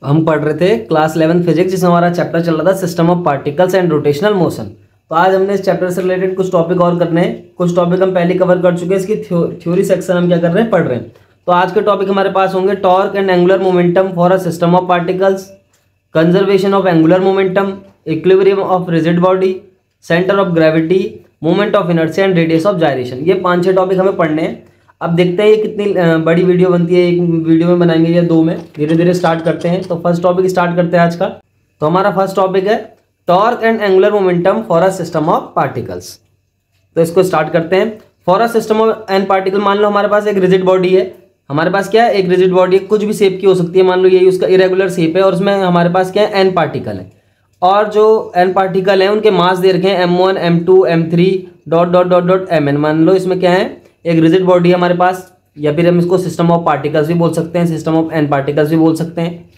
हम पढ़ रहे थे क्लास 11 फिजिक्स, जिसमें हमारा चैप्टर चल रहा था system of particles and rotational motion. तो आज हमने इस चैप्टर से रिलेटेड कुछ टॉपिक और करने हैं। कुछ टॉपिक हम पहले कवर कर चुके हैं, इसकी थ्योरी सेक्शन हम क्या कर रहे हैं, पढ़ रहे हैं। तो आज के टॉपिक हमारे पास होंगे torque and angular momentum for a system of particles, conservation of angular momentum, equilibrium of rigid body, centre of gravity, moment of inertia and radius of gyration. ये 5-6 टॉपिक हमें पढ़ने हैं। अब देखते हैं ये कितनी बड़ी वीडियो बनती है, एक वीडियो में बनाएंगे या दो में, धीरे धीरे स्टार्ट करते हैं। तो फर्स्ट टॉपिक स्टार्ट करते हैं आज का। तो हमारा फर्स्ट टॉपिक है torque and angular momentum for a system of particles. तो इसको स्टार्ट करते हैं। For a system of N particle, मान लो हमारे पास एक रिजिड बॉडी है। हमारे पास क्या है, एक रिजिड बॉडी है, कुछ भी शेप की हो सकती है। मान लो ये उसका इरेगुलर शेप है और उसमें हमारे पास क्या है, एन पार्टिकल है। और जो एन पार्टिकल है उनके मास दे रखे हैं m1 m2 m3 dot dot dot dot mn। मान लो इसमें क्या है, एक रिजिड बॉडी है हमारे पास, या फिर हम इसको सिस्टम ऑफ पार्टिकल्स भी बोल सकते हैं, सिस्टम ऑफ एन पार्टिकल्स भी बोल सकते हैं।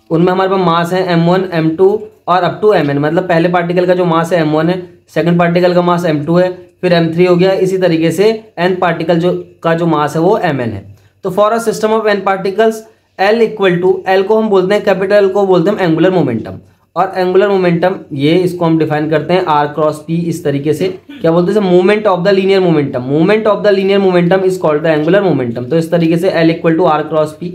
उनमें हमारे पास मास है m1 m2 और अप टू mn। मतलब पहले पार्टिकल का जो मास है m1 है, सेकंड पार्टिकल का मास m2 है, फिर m3 हो गया। इसी तरीके से एन पार्टिकल जो मास है वो mn है। तो for a system of N particles L equal to, L को हम बोलते हैं कैपिटल L को बोलते हैं एंगुलर मोमेंटम। और एंगुलर मोमेंटम ये इसको हम डिफाइन करते हैं r क्रॉस p। इस तरीके से क्या बोलते हैं, movement of the linear momentum. Movement of the linear momentum is called the angular momentum. तो इस तरीके से L equal to r cross p।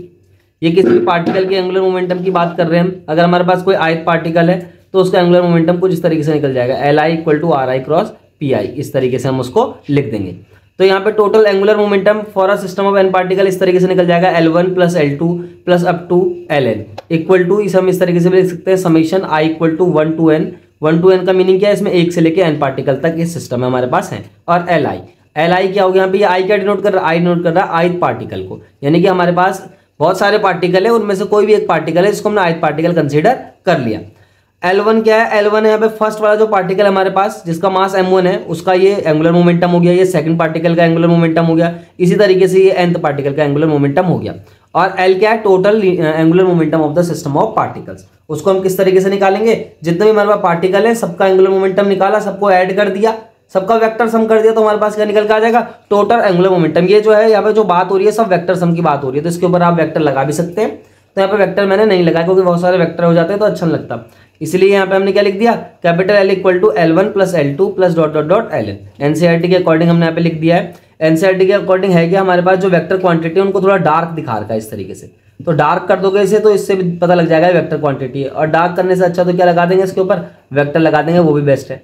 ये किसी भी पार्टिकल के एंगुलर मोमेंटम की बात कर रहे हैं हम। अगर हमारे पास कोई आयत पार्टिकल है तो उसका एंगुलर मोमेंटम कुछ इस तरीके से निकल जाएगा, Li equal to r i cross p i। इस तरीके से हम उसको लिख देंगे। तो यहाँ पे total angular momentum for a system of N particle इस तरीके से निकल जाएगा, L1 plus L2 plus up to Ln equal to, इसे हम इस तरीके से भी लिख सकते हैं, summation i equal to 1 to n। 1 to n का मीनिंग क्या है, इसमें 1 से लेके n पार्टिकल तक इस सिस्टम में हमारे पास है। और Li क्या हो गया, यहाँ पे आई क्या डिनोट कर रहा है, आई डिनोट कर रहा है आयत पार्टिकल को। यानी कि हमारे पास बहुत सारे पार्टिकल है, उनमें से कोई भी एक पार्टिकल है जिसको हमने आयत पार्टिकल कंसिडर कर लिया। L1 क्या है, L1 है यहाँ पे फर्स्ट वाला जो पार्टिकल है हमारे पास, जिसका मास m1 है, उसका ये एंगुलर मोमेंटम हो गया। ये सेकंड पार्टिकल का एंगुलर मोमेंटम हो गया। इसी तरीके से ये nth पार्टिकल का एंगुलर मोमेंटम हो गया। और L क्या है, total angular momentum of the system of particles. उसको हम किस तरीके से निकालेंगे, जितने भी हमारे पास पार्टिकल है सबका एंगुलर मोमेंटम निकाला, सबको ऐड कर दिया, सबका वेक्टर सम कर दिया, तो हमारे पास क्या निकल के आ जाएगा, टोटल एंगुलर मोमेंटम। ये जो है यहाँ पे जो बात हो रही है सब वेक्टर सम की बात हो रही है। तो इसके ऊपर आप वेक्टर लगा भी सकते हैं। तो यहाँ पे वेक्टर मैंने नहीं लगाया क्योंकि बहुत सारे वेक्टर हो जाते हैं तो अच्छा नहीं लगता, इसलिए यहाँ पे हमने क्या लिख दिया, capital L equal to L1 plus L2 plus dot dot dot Ln। NCERT के अकॉर्डिंग हमने यहाँ पे लिख दिया है। एनसीईआरटी के अकॉर्डिंग है कि हमारे पास जो वेक्टर क्वांटिटी है उनको थोड़ा डार्क दिखा रखा है इस तरीके से। तो डार्क कर दोगे इसे तो इससे भी पता लग जाएगा वेक्टर क्वांटिटी है। और डार्क करने से अच्छा तो क्या लगा देंगे, इसके ऊपर वेक्टर लगा देंगे, वो भी बेस्ट है।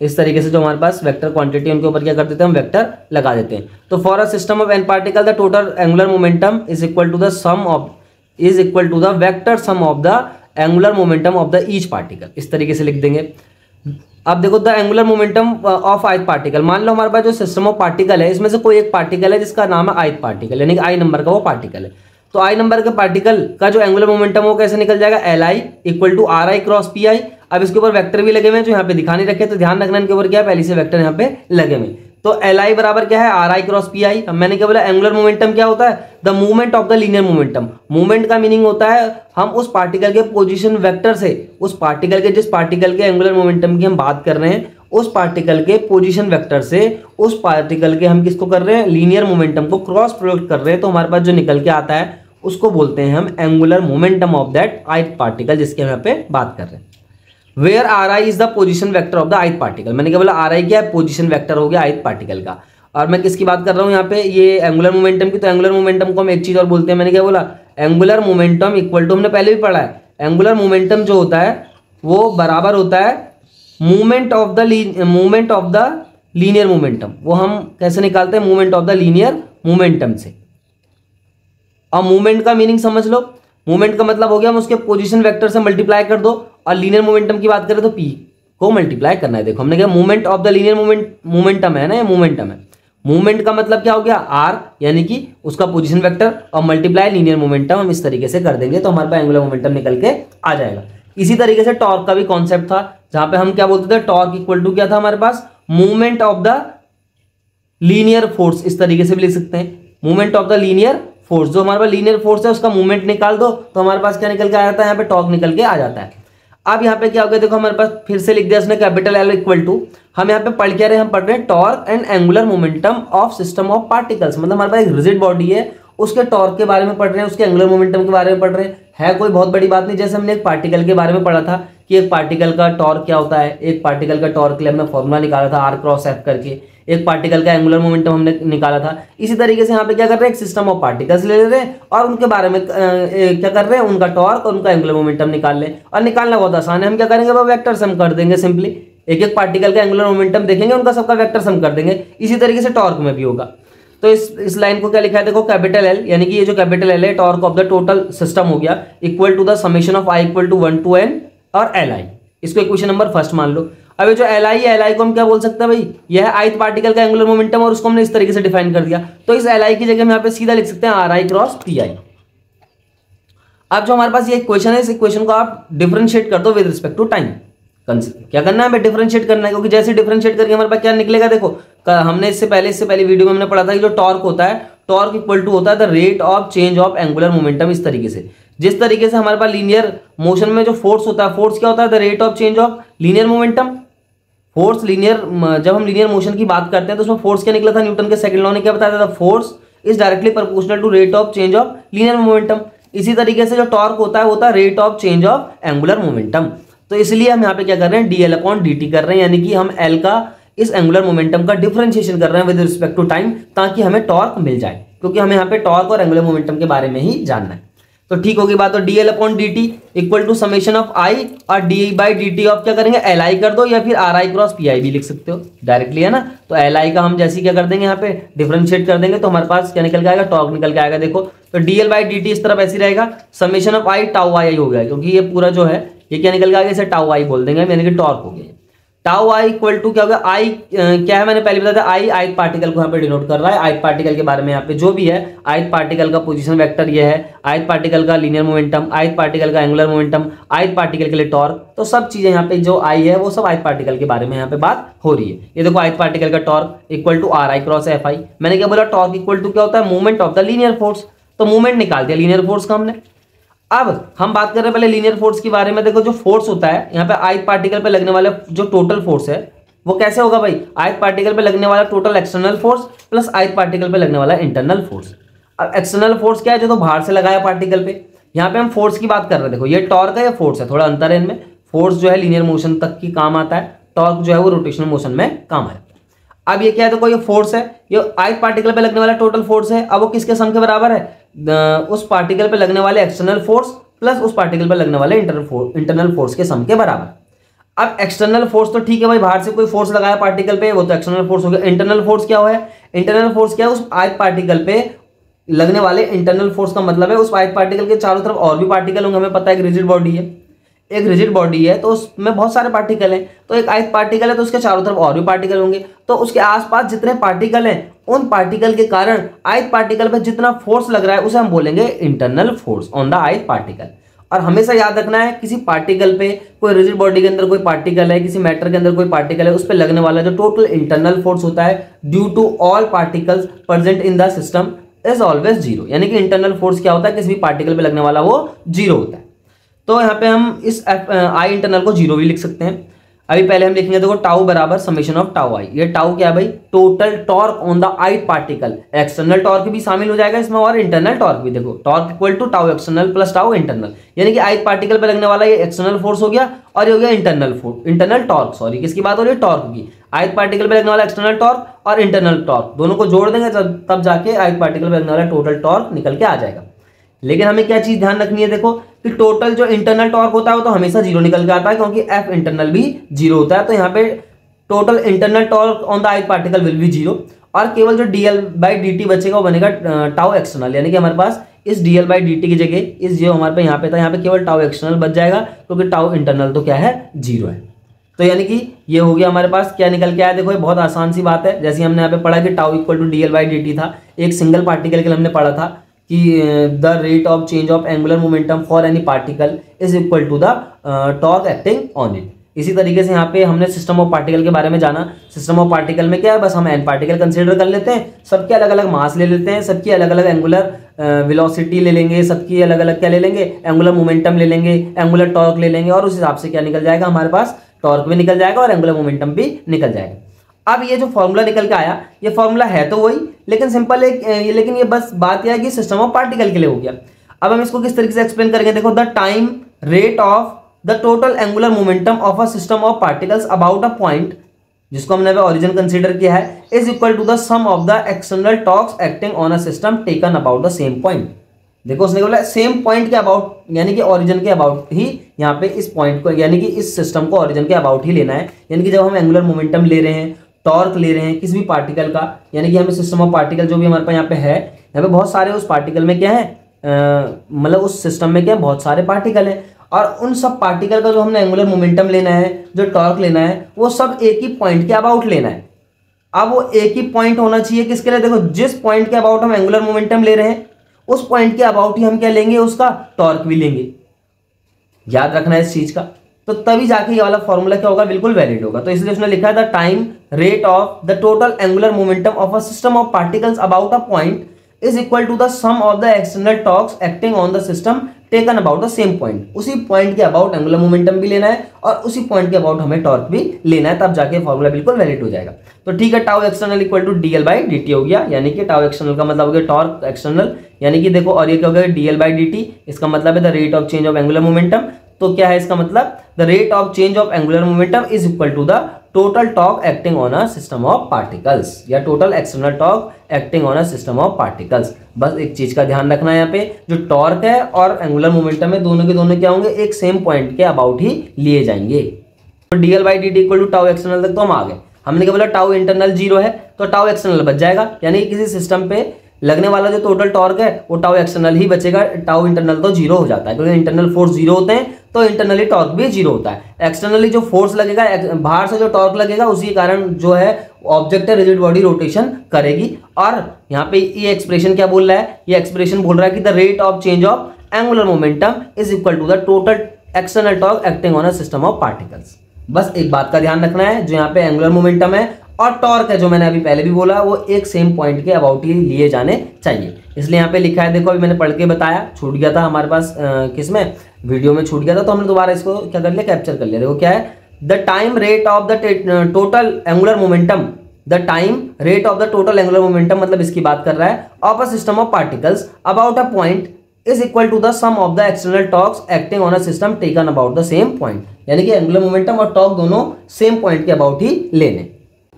इस तरीके से जो हमारे पास वेक्टर क्वांटिटी उनके ऊपर क्या कर देते हैं, हम वेक्टर लगा देते हैं। तो for a system of N particle the total angular momentum is equal to the sum of is equal to the vector sum of the angular momentum of the each particle. इस तरीके से लिख देंगे। अब देखो the angular momentum of ith particle. मान लो हमारे पास जो सिस्टम ऑफ पार्टिकल है इसमें से कोई एक पार्टिकल है जिसका नाम है आयत पार्टिकल, यानी कि आई नंबर का वो पार्टिकल है। तो आई नंबर के पार्टिकल का जो एंगुलर मोमेंटम वो कैसे निकल जाएगा, Li equal to r i cross p i। अब इसके ऊपर वेक्टर भी लगे हुए हैं जो यहाँ पे दिखा नहीं रखे, तो ध्यान रखना इनके ऊपर क्या है, पहले से वेक्टर यहाँ पे लगे हुए। तो Li बराबर क्या है, r i cross p i। अब मैंने क्या बोला, एंगुलर मोमेंटम क्या होता है, the movement of the linear momentum. Movement का मीनिंग होता है हम उस पार्टिकल के पोजीशन वेक्टर से, उस पार्टिकल के जिस पार्टिकल के एंगुलर मोमेंटम की हम बात कर रहे हैं, उस पार्टिकल के पोजीशन वेक्टर से उस पार्टिकल के हम किसको कर रहे हैं, लीनियर मोमेंटम को क्रॉस प्रोडक्ट कर रहे हैं। तो हमारे पास जो निकल के आता है उसको बोलते हैं हम angular momentum of that ith particle, जिसके हम यहाँ पे बात कर रहे हैं। Where R I is the position vector of the ith particle. मैंने क्या बोला, आर आई क्या है, पोजीशन वेक्टर हो गया आयत पार्टिकल का। और मैं किसकी बात कर रहा हूँ यहाँ पे, ये एंगुलर मोमेंटम की। तो एंगुलर मोमेंटम को हम एक चीज और बोलते हैं, मैंने क्या बोला, एंगुलर मोमेंटम इक्वल टू, हमने पहले भी पढ़ा है, एंगुलर मोमेंटम जो होता है वो बराबर होता है movement of the linear momentum. वो हम कैसे निकालते हैं, movement of the linear momentum से। और मूवमेंट का मीनिंग समझ लो, मूवमेंट का मतलब हो गया हम उसके पोजीशन वेक्टर से मल्टीप्लाई कर दो, और लीनियर मोमेंटम की बात करें तो p को मल्टीप्लाई करना है। देखो हमने क्या, movement of the linear momentum है ना, ये मोमेंटम है। मूवमेंट का मतलब क्या हो गया, r, यानी कि उसका पोजीशन वेक्टर, और मल्टीप्लाई लीनियर मोमेंटम हम इस तरीके से कर देंगे तो हमारे पास एंगुलर मोमेंटम निकल के आ जाएगा। इसी तरीके से टॉर्क का भी कॉन्सेप्ट था, जहां पे हम क्या बोलते थे, टॉर्क इक्वल टू क्या था हमारे पास, movement of the linear force. इस तरीके से भी लिख सकते हैं, movement of the linear force. जो हमारे पास लीनियर फोर्स है उसका मूवमेंट निकाल दो तो हमारे पास क्या निकल के आ जाता है, यहाँ पे टॉर्क निकल के आ जाता है। अब यहाँ पे क्या हो गया, देखो हमारे पास फिर से लिख दिया इसने कैपिटल L इक्वल टू, हम यहाँ पे पढ़ क्या रहे हैं, हम पढ़ रहे हैं torque and angular momentum of system of particles. मतलब हमारे पास एक रिजिड बॉडी है, उसके टॉर्क के बारे में पढ़ रहे हैं, उसके एंगुलर मोमेंटम के बारे में पढ़ रहे हैं, है कोई बहुत बड़ी बात नहीं। जैसे हमने एक पार्टिकल के बारे में पढ़ा था कि एक पार्टिकल का टॉर्क क्या होता है, एक पार्टिकल का टॉर्क के लिए हमने फॉर्मूला निकाला था आर क्रॉस एफ करके, एक पार्टिकल का एंगुलर मोमेंटम हमने निकाला था। इसी तरीके से यहाँ पे क्या कर रहे हैं, एक सिस्टम ऑफ पार्टिकल्स ले रहे हैं और उनके बारे में क्या कर रहे हैं, उनका टॉर्क और उनका एंगुलर मोमेंटम निकाल लें। और निकालना बहुत आसान है, हम क्या करेंगे, वो वेक्टर सम कर देंगे सिंपली। एक एक पार्टिकल का एंगुलर मोमेंटम देखेंगे, उनका सबका वेक्टर सम कर देंगे। इसी तरीके से टॉर्क में भी होगा। तो इस लाइन को क्या लिखा है, देखो कैपिटल एल, यानी कि ये जो कैपिटल एल है torque of the total system हो गया, equal to the summation of I equal to 1 to n और एल आई। इसको इक्वेशन नंबर फर्स्ट मान लो। अब ये जो एल आई है, एल आई को हम क्या बोल सकते हैं भाई, यह है ith पार्टिकल का एंगुलर मोमेंटम और उसको हमने इस तरीके से डिफाइन कर दिया। तो इस एल आई की जगह हम यहाँ पे सीधा लिख सकते हैं आर आई क्रॉस पी आई। अब जो हमारे पास ये इक्वेशन है, इस इक्वेशन को आप डिफरेंशिएट कर दो विद रिस्पेक्ट टू टाइम। क्या करना है, हमें डिफरेंशिएट करना है, क्योंकि जैसे डिफरेंशिएट करके हमारे पास क्या निकलेगा, देखो हमने इससे पहले वीडियो में हमने पढ़ा था कि जो टॉर्क होता है, टॉर्क इक्वल टू होता है the rate of change of angular momentum. इस तरीके से, जिस तरीके से हमारे पास लीनियर मोशन में जो फोर्स होता है, फोर्स क्या होता है, the rate of change of linear momentum. Force linear, जब हम लीनियर मोशन की बात करते हैं तो उसमें फोर्स क्या निकला था, न्यूटन के सेकंड लॉ ने क्या बताया था, force is directly proportional to rate of change of linear momentum. इसी तरीके से जो टॉर्क होता है, होता है rate of change of angular momentum. तो इसलिए हम यहाँ पे क्या कर रहे हैं, dl अपॉन dt कर रहे हैं, यानी कि हम l का इस एंगुलर मोमेंटम का डिफरेंशिएशन कर रहे हैं विद रिस्पेक्ट टू टाइम, ताकि हमें टॉर्क मिल जाए, क्योंकि हमें यहाँ पे टॉर्क और एंगुलर मोमेंटम के बारे में ही जानना है। तो ठीक होगी बात। तो dl upon dt equal to summation of i और D by D T of क्या करेंगे, li कर दो, या फिर R I cross P I भी लिख सकते हो डायरेक्टली, है ना। तो li का हम जैसे क्या कर देंगे, यहाँ पे डिफरेंशिएट कर देंगे तो हमारे पास क्या निकल के आएगा, टॉर्क निकल के आएगा। देखो तो dl बाई डी टी इस तरफ ऐसी रहेगा, समेशन ऑफ i टाउ आई हो गया, क्योंकि ये पूरा जो है ये क्या निकल के आगे, इसे टाउ आई बोल देंगे, यानी कि टॉर्क हो गया। टाउ आई इक्वल टू क्या होगा, आई क्या है, मैंने पहले बताया था, आई ith पार्टिकल को यहाँ पे डिनोट कर रहा है। ith पार्टिकल के बारे में यहाँ पे जो भी है, ith पार्टिकल का पोजीशन वेक्टर ये है, ith पार्टिकल का लीनियर मोमेंटम, ith पार्टिकल का एंगुलर मोमेंटम, ith पार्टिकल के लिए टॉर्क, तो सब चीजें यहाँ पे जो आई है वो सब ith पार्टिकल के बारे में यहाँ पे बात हो रही है। ये देखो ith पार्टिकल का torque equal to R I cross F I. मैंने क्या बोला, टॉर्क इक्वल टू क्या होता है, movement of the linear force. तो मूवमेंट निकाल दिया लीनियर फोर्स का हमने। अब हम बात कर रहे हैं पहले लीनियर फोर्स के बारे में। देखो जो फोर्स होता है यहाँ पे ith पार्टिकल पे लगने वाला जो टोटल फोर्स है वो कैसे होगा भाई, ith पार्टिकल पे लगने वाला total external force plus ith particle पे लगने वाला इंटरनल फोर्स। अब एक्सटर्नल फोर्स क्या है, जो तो बाहर से लगाया पार्टिकल पे। यहाँ पे हम फोर्स की बात कर रहे हैं, देखो ये टॉर्क है, ये फोर्स है, थोड़ा अंतर है इनमें। फोर्स जो है लीनियर मोशन तक की काम आता है, टॉर्क जो है वो रोटेशनल मोशन में काम आता है। अब ये क्या है, देखो ये फोर्स है, ये ith पार्टिकल पे लगने वाला टोटल फोर्स है। अब वो किसके सम के बराबर है, उस पार्टिकल पे लगने वाले एक्सटर्नल फोर्स प्लस उस पार्टिकल पे लगने वाले इंटरनल फोर्स के सम के बराबर। अब एक्सटर्नल फोर्स तो ठीक है भाई, बाहर से कोई फोर्स लगाया पार्टिकल पे, वो तो एक्सटर्नल फोर्स हो गया। इंटरनल फोर्स क्या है, इंटरनल फोर्स क्या है, उस ith पार्टिकल पे लगने वाले इंटरनल फोर्स का मतलब है उस ith पार्टिकल के चारों तरफ और भी पार्टिकल होंगे। हमें पता है एक रिजिड बॉडी है, एक रिजिड बॉडी है तो उसमें बहुत सारे पार्टिकल हैं। तो एक ith पार्टिकल है तो उसके चारों तरफ और भी पार्टिकल होंगे, तो उसके आसपास जितने पार्टिकल हैं उन पार्टिकल के कारण ith पार्टिकल पर जितना फोर्स लग रहा है उसे हम बोलेंगे internal force on the ith particle. और हमेशा याद रखना है, किसी पार्टिकल पे, कोई रिजिड बॉडी के अंदर कोई पार्टिकल है, किसी मैटर के अंदर कोई पार्टिकल है, उस पर लगने वाला जो टोटल इंटरनल फोर्स होता है due to all particles present in the system is always zero. यानी कि इंटरनल फोर्स क्या होता है, किसी भी पार्टिकल पे लगने वाला वो जीरो होता है। तो यहाँ पे हम इस आई इंटरनल को जीरो भी लिख सकते हैं। अभी पहले हम लिखेंगे, देखो टाउ बराबर समेशन ऑफ टाउ आई। ये टाउ क्या है भाई, total torque on the ith particle. External torque भी शामिल हो जाएगा इसमें और इंटरनल टॉर्क भी। देखो torque equal to tau external plus tau internal, यानी कि ith पार्टिकल पे लगने वाला ये एक्सटर्नल फोर्स हो गया और ये हो गया internal force, internal torque. Sorry, किसकी बात हो रही है, टॉर्क की। ith पार्टिकल पे लगने वाला एक्सटर्नल टॉर्क और इंटरनल टॉर्क दोनों को जोड़ देंगे तब जाके ith पार्टिकल पे लगने वाला टोटल टॉर्क निकल के आ जाएगा। लेकिन हमें क्या चीज ध्यान रखनी है, देखो कि टोटल जो इंटरनल टॉर्क होता है वो तो हमेशा जीरो निकल के आता है, क्योंकि एफ इंटरनल भी जीरो होता है। तो यहाँ पे total internal torque on the ith particle will be zero, और केवल जो dl बाई dt बचेगा वो बनेगा टाउ एक्सटर्नल। यानी कि हमारे पास इस dl बाई dt की जगह इस जो हमारे पे यहाँ पे था, यहाँ पे केवल टाउ एक्सटर्नल बच जाएगा, क्योंकि टाउ इंटरनल तो क्या है, जीरो है। तो यानी कि ये हो गया हमारे पास, क्या निकल के आया, देखो ये बहुत आसान सी बात है। जैसे हमने यहाँ पे पढ़ा कि tau equal to dl by dt था, एक सिंगल पार्टिकल के लिए हमने पढ़ा था कि the rate of change of angular momentum for any particle is equal to the torque acting on it. इसी तरीके से यहाँ पे हमने सिस्टम ऑफ पार्टिकल के बारे में जाना। सिस्टम ऑफ पार्टिकल में क्या है, बस हम एन पार्टिकल कंसीडर कर लेते हैं, सबके अलग अलग मास ले लेते हैं, सबकी अलग अलग एंगुलर वेलोसिटी ले लेंगे, सबकी अलग अलग क्या ले लेंगे, एंगुलर मोमेंटम ले लेंगे, एंगुलर टॉर्क ले लेंगे, और उस हिसाब से क्या निकल जाएगा हमारे पास, टॉर्क भी निकल जाएगा और एंगुलर मोमेंटम भी निकल जाएगा। अब ये जो फॉर्मूला निकल के आया, ये फॉर्मूला है तो वही, लेकिन सिंपल है, लेकिन ये बस बात यह है कि सिस्टम ऑफ पार्टिकल के लिए हो गया। अब हम इसको किस तरीके से एक्सप्लेन करेंगे, देखो, the time rate of the total angular momentum of a system of particles about a point, जिसको हमने ओरिजिन कंसीडर किया है, is equal to the sum of the external torques acting on a system taken about the same point. देखो उसने बोला same point के about, यानी कि ओरिजिन के अबाउट ही यहाँ पे इस पॉइंट को, यानी कि इस सिस्टम को ओरिजिन के अबाउट ही लेना है। यानी कि जब हम एंगुलर मोमेंटम ले रहे हैं, टॉर्क ले रहे हैं किसी भी पार्टिकल का, यानी कि हमें सिस्टम ऑफ पार्टिकल जो भी हमारे पास यहाँ पे है, यहाँ पे बहुत सारे उस पार्टिकल में क्या है, मतलब उस सिस्टम में क्या है, बहुत सारे पार्टिकल हैं, और उन सब पार्टिकल का जो हमने एंगुलर मोमेंटम लेना है, जो टॉर्क लेना है, वो सब एक ही पॉइंट के अबाउट लेना है। अब वो एक ही पॉइंट होना चाहिए किसके लिए, देखो जिस पॉइंट के अबाउट हम एंगुलर मोमेंटम ले रहे हैं, उस पॉइंट के अबाउट ही हम क्या लेंगे, उसका टॉर्क भी लेंगे। याद रखना है इस चीज का, तो तभी जाके ये वाला फॉर्मूला क्या होगा, बिल्कुल वैलिड होगा। तो इसलिए उसने लिखा है the time rate of the total angular momentum of a system of particles about a point is equal to the sum of the external torques acting on the system taken about the same point. उसी point के about angular momentum भी लेना है और उसी point के about हमें torque भी लेना है, तब जाके फॉर्मूला बिल्कुल वैलिड हो जाएगा। तो ठीक है, tau external equal to DL by D T हो गया, यानी कि टाउ एक्सटर्नल का मतलब हो गया टॉर्क एक्सटर्नल, यानी कि देखो, और ये क्या हो गया, डीएल बाई डी टी, इसका मतलब है the rate of change of angular momentum. तो क्या है इसका मतलब, the rate of change of angular momentum is equal to the total torque acting on a system of particles, या total external torque acting on a system of particles. बस एक चीज का ध्यान रखना है, यहाँ पे जो टॉर्क है और एंगुलर मोमेंटम है, दोनों के दोनों क्या होंगे, एक सेम पॉइंट के अबाउट ही लिए जाएंगे। तो DL by D T equal to tau external तक तो हम आ गए। हमने क्या बोला, टाउ इंटरनल 0 है तो टाउ एक्सटर्नल बच जाएगा, यानी कि किसी सिस्टम पे लगने वाला जो टोटल टॉर्क है वो टाउ एक्सटर्नल ही बचेगा, टाउ इंटरनल तो 0 हो जाता है, क्योंकि इंटरनल फोर्स 0 होते हैं तो इंटरनली टॉर्क भी 0 होता है। एक्सटर्नली जो फोर्स लगेगा, बाहर से जो टॉर्क लगेगा, उसी के कारण जो है ऑब्जेक्ट है रिजिड बॉडी रोटेशन करेगी। और यहाँ पे ये एक्सप्रेशन क्या बोल रहा है, ये एक्सप्रेशन बोल रहा है कि the rate of change of angular momentum is equal to the total external torque acting on a system of particles. बस एक बात का ध्यान रखना है, जो यहाँ पे एंगुलर मोमेंटम है और टॉर्क है, जो मैंने अभी पहले भी बोला, वो एक सेम पॉइंट के अबाउट ही लिए जाने चाहिए। इसलिए यहाँ पे लिखा है, देखो अभी मैंने पढ़ के बताया, छूट गया था हमारे पास किसमें, वीडियो में छूट गया था, तो हमने दोबारा इसको क्या कर लिया, कैप्चर कर लिया। देखो क्या है, the time rate of the total angular momentum, the time rate of the total angular momentum, मतलब इसकी बात कर रहा है, of a system of particles about a point is equal to the sum of the external torques acting on a system taken about the same point, यानी कि angular momentum और torque दोनों सेम पॉइंट के about ही लेने।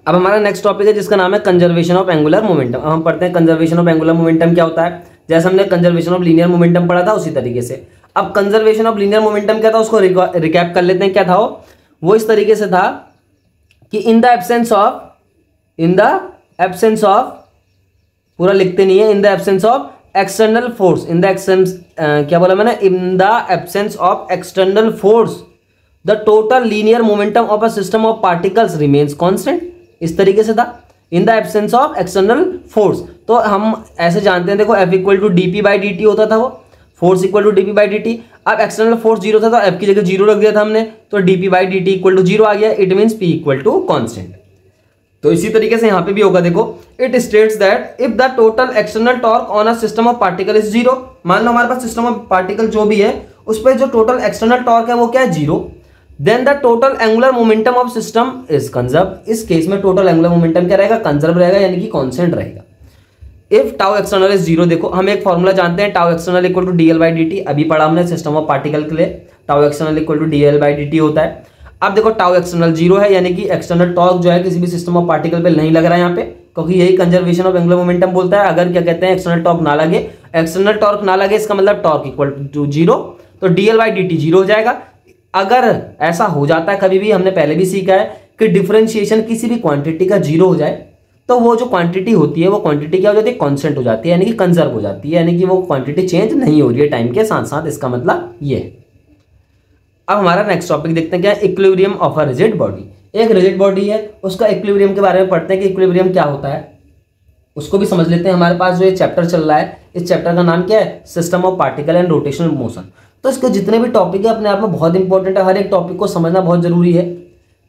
अब हमारा next topic है जिसका नाम है कंजर्वेशन ऑफ एंगुलर मोमेंटम। अब हम पढ़ते हैं कंजर्वेशन ऑफ एंगुलर मोमेंटम क्या होता है। जैसे हमने कंजर्वेशन ऑफ लीनियर मोमेंटम पढ़ा था, उसी तरीके से अब कंजर्वेशन ऑफ लीनियर मोमेंटम क्या था, उसको रिकैप कर लेते हैं। क्या था वो इस तरीके से था कि इन द एब्सेंस ऑफ, पूरा लिखते नहीं है, in the absence of external force, in the absence, क्या बोला मैंने, in the absence of external force the total linear momentum of a system of particles remains constant. इस तरीके से था, in the absence of external force. तो हम ऐसे जानते हैं, देखो F equal to D P by D T होता था, वो force equal to D P by D T. अब एक्सटर्नल फोर्स 0 था तो F की जगह 0 रख दिया था हमने, तो D P by D T equal to 0 आ गया, it means P equal to constant. तो इसी तरीके से यहाँ पे भी होगा, देखो it states that if the total external torque on a system of particle is 0, मान लो हमारे पास सिस्टम ऑफ पार्टिकल जो भी है उस पर जो टोटल एक्सटर्नल टॉर्क है वो क्या है, 0, then the total angular momentum of system is conserve. इस केस में टोटल एंगुलर मोमेंटम क्या रहेगा, कंजर्व रहेगा, यानी कि कांस्टेंट रहेगा। इफ टाउ एक्सटर्नल इज 0, देखो हम एक फॉर्मूला जानते हैं, tau external equal to DL by D T, अभी पढ़ा हमने सिस्टम ऑफ पार्टिकल के लिए, tau external equal to DL by D T होता है। अब देखो टाउ एक्सटर्नल 0 है, यानी कि एक्सटर्नल टॉर्क जो है किसी भी सिस्टम ऑफ पार्टिकल पे नहीं लग रहा है यहाँ पे, क्योंकि यही कंजर्वेशन ऑफ एंगुलर मोमेंटम बोलता है। अगर क्या कहते हैं, एक्सटर्नल टॉर्क ना लगे, एक्सटर्नल टॉर्क ना लगे, इसका मतलब टॉर्क इक्वल टू 0, तो डीएल बाई डी टी 0 हो जाएगा। अगर ऐसा हो जाता है, कभी भी हमने पहले भी सीखा है कि डिफरेंशिएशन किसी भी क्वांटिटी का 0 हो जाए, तो वो जो क्वांटिटी होती है वो क्वांटिटी क्या हो जाती है, कांस्टेंट हो जाती है, यानी कि कंजर्व हो जाती है, यानी कि वो क्वांटिटी चेंज नहीं हो रही है टाइम के साथ साथ। इसका मतलब ये है। अब हमारा नेक्स्ट टॉपिक देखते हैं, क्या है, equilibrium of a rigid body. एक रिजिड बॉडी है, उसका इक्विलिब्रियम के बारे में पढ़ते हैं कि इक्विलिब्रियम क्या होता है, उसको भी समझ लेते हैं। हमारे पास जो ये चैप्टर चल रहा है, इस चैप्टर का नाम क्या है, system of particle and rotational motion. तो इसके जितने भी टॉपिक है अपने आप में बहुत इंपॉर्टेंट है, हर एक टॉपिक को समझना बहुत जरूरी है।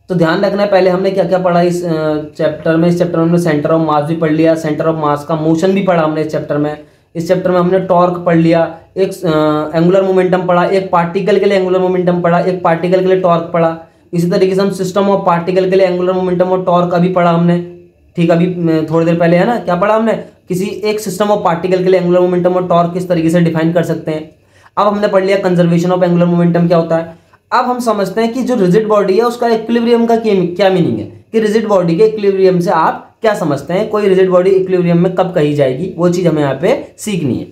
तो ध्यान रखना है, पहले हमने क्या क्या पढ़ा इस चैप्टर में। इस चैप्टर में हमने सेंटर ऑफ मास भी पढ़ लिया, सेंटर ऑफ मास का मोशन भी पढ़ा हमने इस चैप्टर में। इस चैप्टर में हमने टॉर्क पढ़ लिया, एक एंगुलर मोमेंटम पढ़ा, एक पार्टिकल के लिए एंगुलर मोमेंटम पढ़ा, एक पार्टिकल के लिए टॉर्क पढ़ा। इसी तरीके से हम सिस्टम ऑफ पार्टिकल के लिए एंगुलर मोमेंटम और टॉर्क अभी पढ़ा हमने, ठीक, अभी थोड़ी देर पहले, है ना, क्या पढ़ा हमने, किसी एक सिस्टम ऑफ पार्टिकल के लिए एंगुलर मोमेंटम और टॉर्क किस तरीके से डिफाइन कर सकते हैं। अब हमने पढ़ लिया कंजर्वेशन ऑफ एंगुलर मोमेंटम क्या होता है। अब हम समझते हैं कि जो रिजिड बॉडी है उसका इक्विलिब्रियम का क्या मीनिंग है, कि रिजिड बॉडी के इक्विलिब्रियम से आप क्या समझते हैं, कोई रिजिड बॉडी इक्विलिब्रियम में कब कही जाएगी, वो चीज हमें यहाँ पे सीखनी है।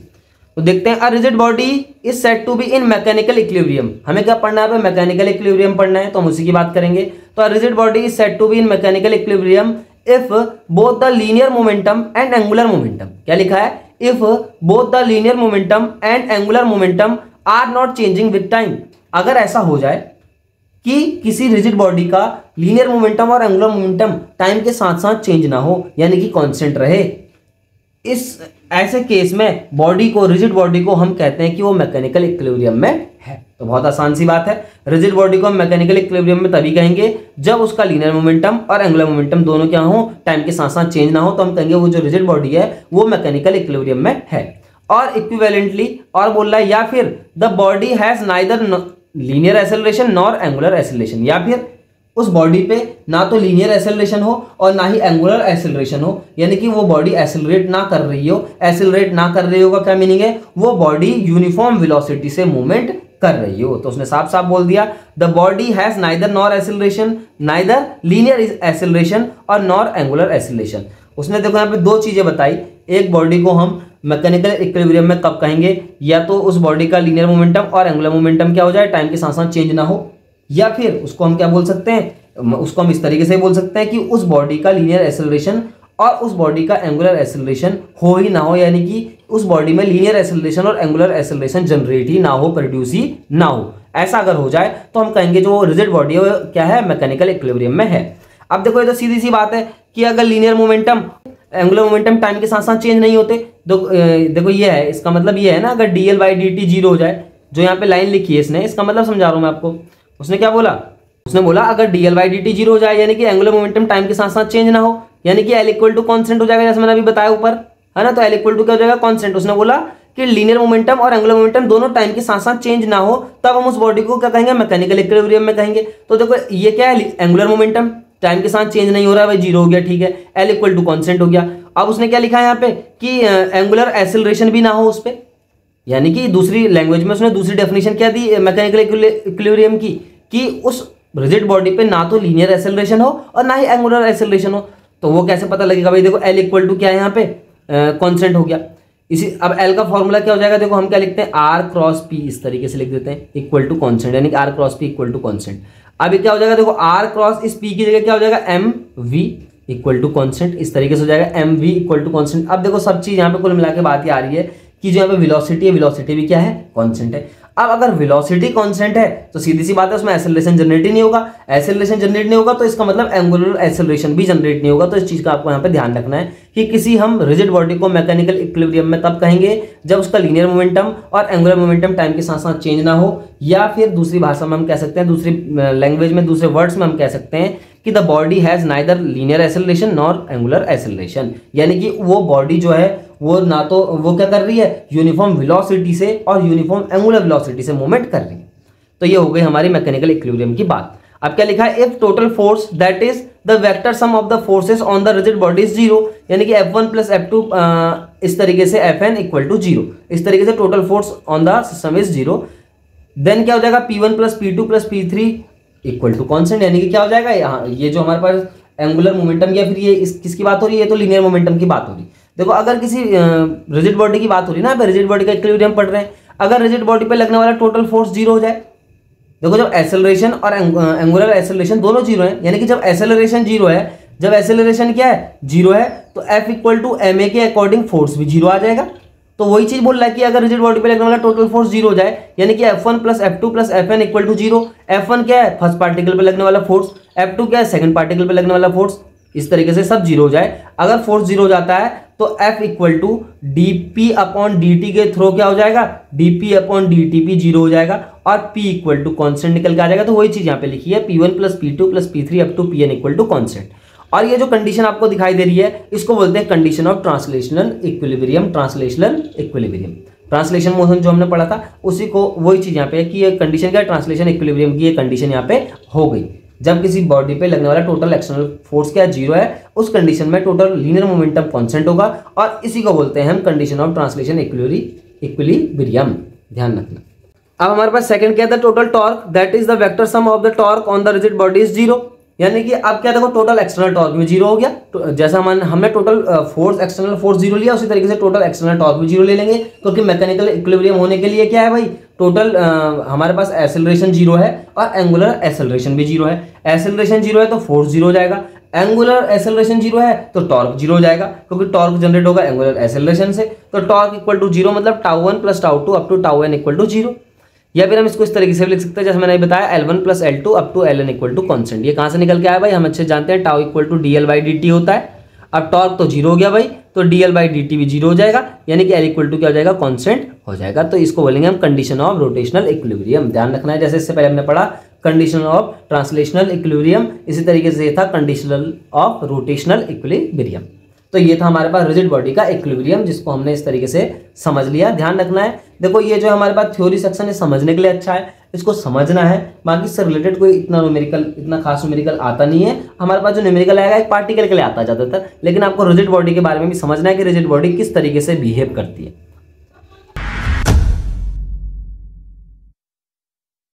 तो देखते हैं, a rigid body is said to be in mechanical equilibrium. हमें क्या पढ़ना है, यहाँ पे मैकेनिकल इक्विलिब्रियम पढ़ना है, तो हम उसी की बात करेंगे। तो a rigid body is said to be in mechanical equilibrium if both the linear momentum and angular momentum, क्या लिखा है, if both the linear momentum and angular momentum are not changing with time. अगर ऐसा हो जाए कि किसी rigid body का लीनियर मोमेंटम और एंगुलर मोमेंटम टाइम के साथ साथ चेंज ना हो, यानी कि कांस्टेंट रहे, इस ऐसे केस में बॉडी को, रिजिड बॉडी को हम कहते हैं कि वो मैकेनिकल इक्विलिब्रियम में है। तो बहुत आसान सी बात है, रिजिड बॉडी को हम मैकेनिकल इक्विलिब्रियम में तभी कहेंगे जब उसका लीनियर मोमेंटम और एंगुलर मोमेंटम दोनों क्या हो, टाइम के साथ साथ चेंज ना हो, तो हम कहेंगे वो जो रिजिड बॉडी है वो मैकेनिकल इक्विलिब्रियम में है। और इक्विवेलेंटली और बोल रहा है, या फिर the body has neither linear acceleration nor angular acceleration, या फिर उस बॉडी पे ना तो लीनियर एक्सेलरेशन हो और ना ही एंगुलर एक्सेलरेशन हो, यानी कि वो बॉडी एक्सेलरेट ना कर रही हो। एक्सेलरेट ना कर रही हो का क्या मीनिंग है, वो बॉडी यूनिफॉर्म वेलोसिटी से मूवमेंट कर रही हो। तो उसने साफ साफ बोल दिया, the body has neither nor acceleration, neither linear acceleration और नॉर एंगुलर एक्सेलरेशन। उसने देखो यहाँ पे दो चीजें बताई, एक बॉडी को हम मैकेनिकल इक्विलिब्रियम में कब कहेंगे, या तो उस बॉडी का लीनियर मोमेंटम और एंगुलर मोमेंटम क्या हो जाए, टाइम के साथ साथ चेंज ना हो, या फिर उसको हम क्या बोल सकते हैं, उसको हम इस तरीके से बोल सकते हैं कि उस बॉडी का लीनियर एक्सेलरेशन और उस बॉडी का एंगुलर एक्सेलरेशन हो ही ना हो, यानी कि उस बॉडी में लीनियर एक्सेलरेशन और एंगुलर एक्सेलरेशन जनरेट ही ना हो, प्रोड्यूस ही ना हो। ऐसा अगर हो जाए तो हम कहेंगे जो रिजिड बॉडी है वो क्या है, मैकेनिकल इक्विलिब्रियम में है। अब देखो ये तो सीधी सी बात है कि अगर linear momentum angular momentum time के साथ साथ चेंज नहीं होते, देखो ये है, इसका मतलब ये है ना, अगर dl बाई dt जीरो हो जाए, जो यहाँ पे लाइन लिखी है इसने, इसका मतलब समझा रहा हूं मैं आपको। उसने क्या बोला, उसने बोला अगर dl बाई dt जीरो हो जाए, यानी कि एंगुलर मोमेंटम टाइम के साथ साथ चेंज ना हो, यानी कि L इक्वल टू कॉन्स्टेंट हो जाएगा, जैसे मैंने अभी बताया ऊपर, है ना। तो L इक्वल टू क्या हो जाएगा, कॉन्स्टेंट। उसने बोला कि लीनियर मोमेंटम और एंगुलर मोमेंटम दोनों टाइम के साथ साथ चेंज ना हो, तब हम उस बॉडी को क्या कहेंगे, मैकेनिकल इक्विलिब्रियम में कहेंगे। तो देखो ये क्या है, एंगुलर मोमेंटम टाइम के साथ चेंज नहीं हो रहा है भाई, जीरो हो गया, ठीक है, L इक्वल टू कॉन्स्टेंट हो गया। अब उसने क्या लिखा है यहाँ पे कि एंगुलर एक्सेलरेशन भी ना हो उस पे, यानी कि दूसरी लैंग्वेज में उसने दूसरी डेफिनेशन क्या दी मैकेनिकल इक्विलिब्रियम की, कि उस रिजिड बॉडी पे ना तो लीनियर एक्सेलरेशन हो और ना ही एंगुलर एक्सेलरेशन हो। तो वो कैसे पता लगेगा भाई, देखो L इक्वल टू क्या है यहाँ पे, कांस्टेंट हो गया। इसी अब L का फॉर्मूला क्या हो जाएगा, देखो हम क्या लिखते हैं, R क्रॉस P, इस तरीके से लिख देते हैं, इक्वल टू कांस्टेंट, यानी कि R cross P equal to constant. अब क्या हो जाएगा, देखो R क्रॉस इस P की जगह क्या हो जाएगा, MV इक्वल टू कांस्टेंट, इस तरीके से हो जाएगा, MV इक्वल टू कांस्टेंट। अब देखो सब चीज यहाँ पे कुल मिला के बात ही आ रही है कि जो यहाँ पे वेलोसिटी है, वेलोसिटी भी क्या है, कांस्टेंट है। अब अगर वेलोसिटी कांस्टेंट है तो सीधी सी बात है उसमें एक्सेलरेशन जनरेट ही नहीं होगा, एक्सेलरेशन जनरेट नहीं होगा तो इसका मतलब एंगुलर एक्सेलरेशन भी जनरेट नहीं होगा। तो इस चीज का आपको यहाँ पे ध्यान रखना है कि किसी हम रिजिड बॉडी को मैकेनिकल इक्विलिब्रियम में तब कहेंगे जब उसका लीनियर मोमेंटम और एंगुलर मोमेंटम टाइम के साथ साथ चेंज ना हो, या फिर दूसरी भाषा में हम कह सकते हैं, दूसरी लैंग्वेज में, दूसरे वर्ड्स में हम कह सकते हैं कि the body has neither linear acceleration nor angular acceleration, यानी कि वो बॉडी जो है वो ना तो वो क्या कर रही है, यूनिफॉर्म वेलोसिटी से और यूनिफॉर्म एंगुलर वेलोसिटी से मूवमेंट कर रही है। तो ये हो गई हमारी मैकेनिकल इक्विलिब्रियम की बात। अब क्या लिखा है, if total force that is the vector sum of the forces on the rigid body is zero, यानी कि F1 प्लस F2 इस तरीके से Fn इक्वल टू जीरो, इस तरीके से total force on the system is zero, then क्या हो जाएगा, P1 plus P2 plus P3 equal to constant, यानी कि क्या हो जाएगा, यहाँ ये जो हमारे पास एंगुलर मोमेंटम या फिर ये किसकी बात हो रही है, ये तो लीनियर मोमेंटम की बात हो रही है। देखो अगर किसी रिजिड बॉडी की बात हो रही है ना, रिजिड बॉडी का इक्विलिब्रियम पढ़ रहे हैं, अगर रिजिड बॉडी पे लगने वाला टोटल फोर्स जीरो हो जाए, देखो जब एक्सेलरेशन और एंगुलर एक्सेलरेशन दोनों जीरो है, यानी कि जब एक्सेलरेशन जीरो है, जब एक्सेलरेशन क्या है, जीरो है, तो F इक्वल टू ma के अकॉर्डिंग फोर्स भी जीरो आ जाएगा। तो वही चीज बोल रहा है कि अगर रिजिड बॉडी पे लगने वाला टोटल फोर्स जीरो हो जाए, यानी कि F1 plus F2 plus Fn equal to zero. F1 क्या है, फर्स्ट पार्टिकल पे लगने वाला फोर्स, F2 क्या है, सेकंड पार्टिकल पे लगने वाला फोर्स, इस तरीके से सब जीरो हो जाए। अगर फोर्स जीरो हो जाता है तो F equal to dp upon dt के थ्रू क्या हो जाएगा, dp अपॉन dt भी जीरो हो जाएगा और P इक्वल टू कॉन्स्टेंट निकल के आ जाएगा। तो वही चीज यहाँ पे लिखी है, P1 plus P2 plus P3 up to Pn equal to constant. और ये जो कंडीशन आपको दिखाई दे रही है इसको बोलते हैं condition of translational equilibrium. Translational equilibrium, translation motion जो हमने पढ़ा था उसी को, वही चीज यहाँ पे है कि ये कंडीशन क्या है, ट्रांसलेशन इक्विलिब्रियम की ये कंडीशन यहाँ पे हो गई। जब किसी बॉडी पे लगने वाला टोटल एक्सटर्नल फोर्स क्या जीरो है, उस कंडीशन में टोटल लीनियर मोमेंटम कांस्टेंट होगा, और इसी को बोलते हैं हम कंडीशन ऑफ ट्रांसलेशन इक्विलिब्रियम। ध्यान रखना। अब हमारे पास सेकंड क्या था, total torque, that is the vector sum of the torque on the rigid body is zero. यानी कि अब क्या देखो, टोटल एक्सटर्नल टॉर्क भी जीरो हो गया, तो जैसा हमने total force external force zero लिया, उसी तरीके से टोटल एक्सटर्नल टॉर्क भी जीरो ले लेंगे, क्योंकि मैकेनिकल इक्विलिब्रियम होने के लिए क्या है भाई, टोटल हमारे पास एक्सेलरेशन जीरो है और एंगुलर एक्सेलरेशन भी जीरो है। एक्सेलरेशन जीरो है तो फोर्स जीरो हो जाएगा, एंगुलर एक्सेलरेशन जीरो है तो टॉर्क जीरो हो जाएगा, क्योंकि टॉर्क जनरेट होगा एंगुलर एक्सेलरेशन से। तो टॉर्क इक्वल टू जीरो मतलब tau one plus tau two up to tau n equal to zero. या फिर हम इसको इस तरीके से भी लिख सकते हैं जैसे मैंने बताया, L1 plus L2 up to Ln equal to constant. ये कहाँ से निकल के आया भाई, हम अच्छे जानते हैं tau equal to DL by dt होता है। अब टॉर्क तो जीरो हो गया भाई, तो DL बाई dt भी जीरो हो जाएगा, यानी कि L इक्वल टू क्या हो जाएगा, कॉन्स्टेंट हो जाएगा। तो इसको बोलेंगे हम कंडीशन ऑफ रोटेशनल इक्विलिब्रियम। ध्यान रखना है, जैसे इससे पहले हमने पढ़ा कंडीशन ऑफ ट्रांसलेशनल इक्विलिब्रियम, इसी तरीके से ये था कंडीशनल ऑफ रोटेशनल इक्विलिब्रियम। तो ये था हमारे पास रिजिड बॉडी का इक्विलिब्रियम, जिसको हमने इस तरीके से समझ लिया। ध्यान रखना है, देखो ये जो हमारे पास थ्योरी सेक्शन है समझने के लिए अच्छा है, इसको समझना है। बाकी इससे रिलेटेड कोई इतना खास न्यूमेरिकल आता नहीं है। हमारे पास जो न्यूमेरिकल आएगा एक पार्टिकल के लिए आता है ज़्यादातर, लेकिन आपको रिजिड बॉडी के बारे में भी समझना है कि रिजिड बॉडी किस तरीके से बिहेव करती है।